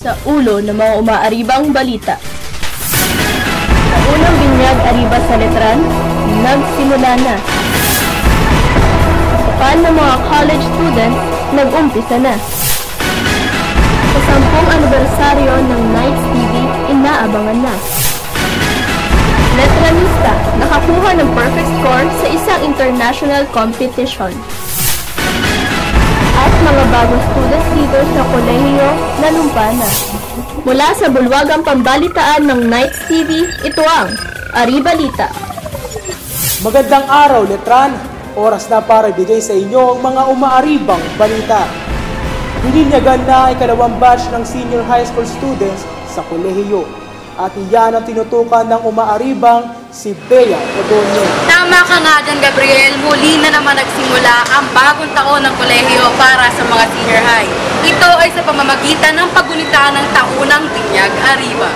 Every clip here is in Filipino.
sa ulo ng mga umaaribang balita. Sa unang binyag ariba sa Letran, nagsimula na. Sa pan ng mga college students, nag-umpisa na. Sa 10th anibersaryo ng Knights TV, inaabangan na. Letranista, nakakuha ng perfect score sa isang international competition. At mga bagong student leaders sa kolehiyo nanumpa na. Mula sa bulwagang pambalitaan ng Knights TV, ito ang Aribalita. Magandang araw, Letran! Oras na para ibigay sa inyo ang mga umaaribang balita. Bininyagan na ang ikalawang batch ng senior high school students sa kolehiyo. At iyan ang tinutukan ng umaaribang si Bea Odonio. Tama ka nga dyan, Gabriel. Muli na naman nagsimula ang bagong taon ng kolehiyo para sa mga senior high. Ito ay sa pamamagitan ng paggunita ng taunang Binyag Ariba.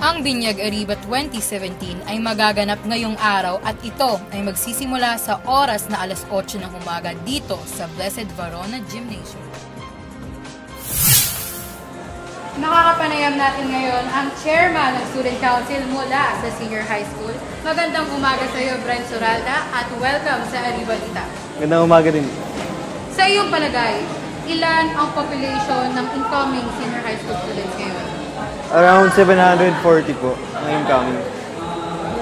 Ang Binyag Ariba 2017 ay magaganap ngayong araw at ito ay magsisimula sa oras na alas 8 ng umaga dito sa Blessed Verona Gymnasium. Nakakapanayam natin ngayon ang chairman ng Student Council mula sa Senior High School. Magandang umaga sa iyo, Brent Soralda, at welcome sa Aribalita. Magandang umaga din. Sa iyong palagay, ilan ang population ng incoming Senior High School students ngayon? Around 740 po ang incoming.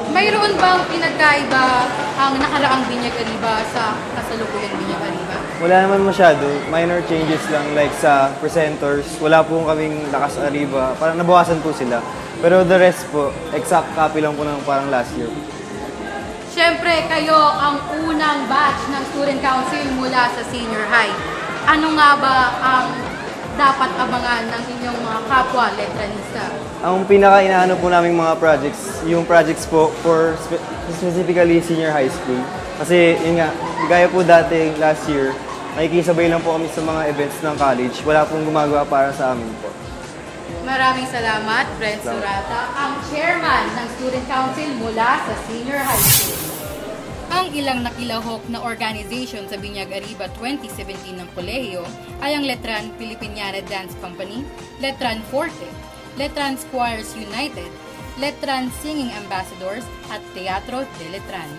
Mayroon bang pinagkaiba ang nakaraang Binyag Ariba sa kasalukuyang Binyag Ariba? Wala naman masyado. Minor changes lang like sa presenters. Wala po kaming lakas Ariba. Parang nabawasan po sila. Pero the rest po, exact copy lang po ng parang last year. Siyempre, kayo ang unang batch ng Student Council mula sa Senior High. Ano nga ba ang dapat abangan ng inyong mga kapwa letranista? Ang pinaka-inaano po naming mga projects, yung projects po for specifically senior high school. Kasi yun nga, gaya po dati last year, nakikisabay lang po kami sa mga events ng college. Wala pong gumagawa para sa amin po. Maraming salamat, Brent Surata, ang chairman ng Student Council mula sa Senior High School. Ang ilang nakilahok na organization sa Binyag Ariba 2017 ng kolehiyo ay ang Letran Filipiniana Dance Company, Letran Forte, Letran Choirs United, Letran Singing Ambassadors at Teatro de Letran.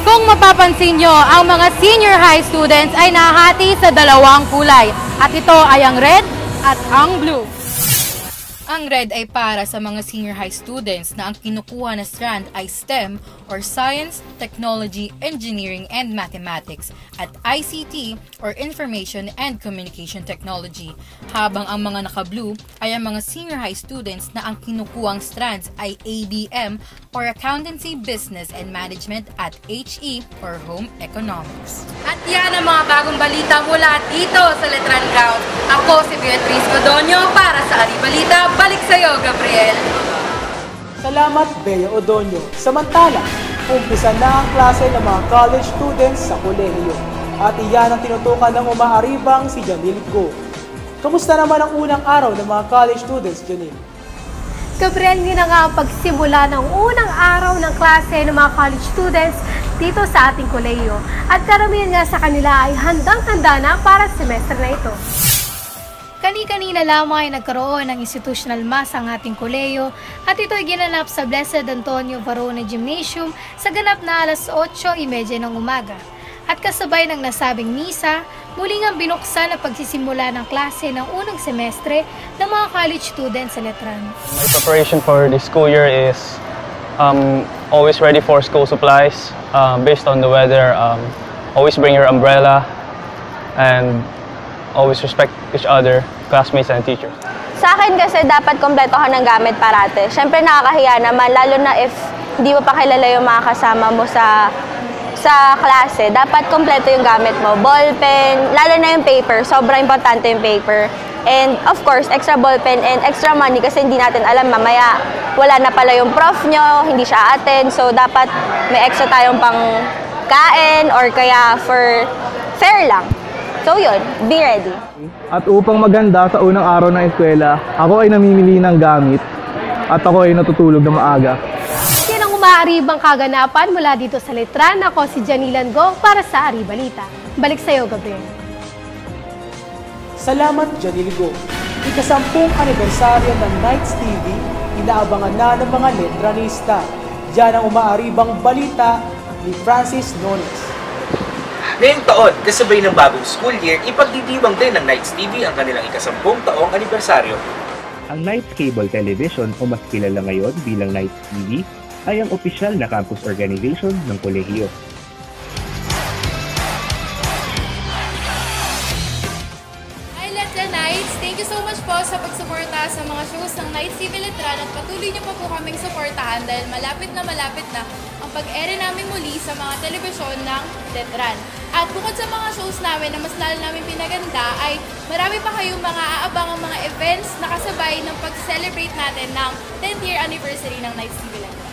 Kung mapapansin nyo, ang mga senior high students ay nahati sa dalawang kulay at ito ay ang red at ang blue. Ang red ay para sa mga senior high students na ang kinukuha na strand ay STEM or Science, Technology, Engineering, and Mathematics at ICT or Information and Communication Technology. Habang ang mga naka-blue ay ang mga senior high students na ang kinukuhang strands ay ABM or Accountancy, Business, and Management at HE or Home Economics. At yan ang mga bagong balita mula dito sa Letran Ground. Ako si Beatrice Odonio para sa Aribalita. Balik sa'yo, Gabriel. Salamat, Bea Odonio. Samantala, umpisa na ang klase ng mga college students sa kolehiyo. At iyan ang tinutukan ng umaaribang si Janil Go. Kamusta naman ang unang araw ng mga college students, Janil? Gabriel, yun na nga ang pagsimula ng unang araw ng klase ng mga college students dito sa ating kolehiyo. At karamihan nga sa kanila ay handang-handa na para sa semester na ito. Kani-kanina lamang ay nagkaroon ng institutional mass ang ating kolehiyo at ito ay ginanap sa Blessed Antonio Verona Gymnasium sa ganap na alas 8:30 ng umaga. At kasabay ng nasabing misa, muli nga binuksan ang pagsisimula ng klase ng unang semestre ng mga college students sa Letran. My preparation for the school year is always ready for school supplies based on the weather. Always bring your umbrella and always respect each other, classmates and teachers. Sa akin kasi dapat kompleto ka ng gamit parate. Siyempre nakakahiya naman, lalo na if hindi mo pa kilala yung mga kasama mo sa klase. Dapat kompleto yung gamit mo. Ball pen, lalo na yung paper. Sobrang importante yung paper. And of course, extra ball pen and extra money kasi hindi natin alam mamaya wala na pala yung prof nyo, hindi siya attend. So dapat may extra tayong pang kain or kaya for fair lang. So yun, be ready. At upang maganda sa unang araw ng eskwela, ako ay namimili ng gamit at ako ay natutulog na maaga. Yan ang umaaribang kaganapan mula dito sa Letran. Ako si Janilan Go para sa Aribalita. Balik sa iyo, Gabriel. Salamat Janilgo. Ika-10 anibersaryo ng Knights TV, inaabangan na ng mga letranista. Yan ang umaaribang balita ni Francis Nones. Ngayong taon, kasabay ng bagong school year, ipagdidiwang din ng Knights TV ang kanilang ika-10 taong anibersaryo. Ang Knights Cable Television o mas kilala ngayon bilang Knights TV ay ang opisyal na campus organization ng kolehiyo. Thank you so much po sa pagsuporta sa mga shows ng Knights TV Letran at patuloy niyo pa po kaming suportahan dahil malapit na ang pag-ere namin muli sa mga telebisyon ng Letran. At bukod sa mga shows namin na mas lalo namin pinaganda ay marami pa kayong mga aabangang mga events na kasabay ng pag-celebrate natin ng 10th year anniversary ng Knights TV Letran.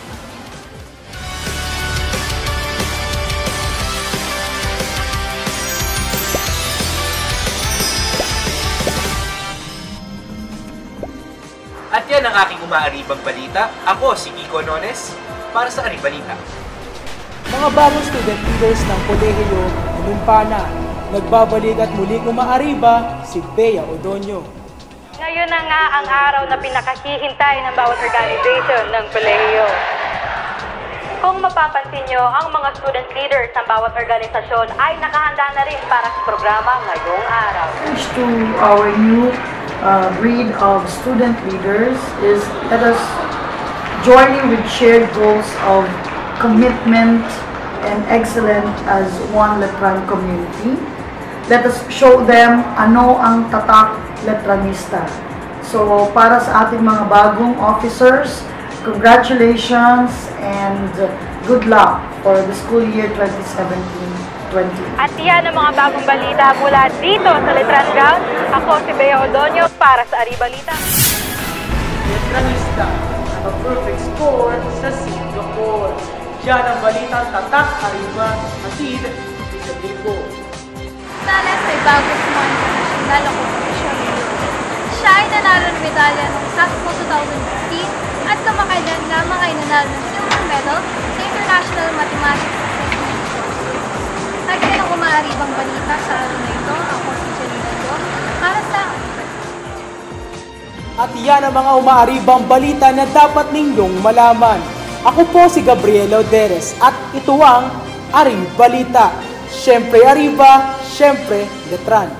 At yan ang aking umaaribang balita. Ako si Kiko Nones para sa Aribalita. Mga bagong student leaders ng kolehiyo nanumpa na. Nagbabalik at muling umaariba si Bea Odonio. Ngayon na nga ang araw na pinakahihintay ng bawat organization ng kolehiyo. Kung mapapansin nyo, ang mga student leaders ng bawat organisasyon ay nakahanda na rin para sa programa ngayong araw. To our new breed of student leaders is let us joining with shared goals of commitment and excellence as one Letran community. Let us show them ano ang tatak Letranista. So para sa ating mga bagong officers, congratulations and good luck for the school year 2017-20. At yan ang mga bagong balita mula dito sa Letran Ground. Ako si Bea Odonio para sa Aribalita. Letranista, naka-perfect score sa Singapore. Yan ang balitang tatak Ariba hatid ni Sabigo. Sales ay bago sa mga international na kompetisyon. Siya ay nanalo ng medalya noong SASMO 2015 at kamakailan lamang ay nanalo ng silver medal sa International Mathematics Assessment Courses. At yan ang umaaribang balita sa araw na ito. Ako si Janina Jo para sa At yan ang mga umaaribang balita na dapat ninyong malaman. Ako po si Gabriela Oderes at ito ang Aribalita. Siyempre Ariba, siyempre Letran.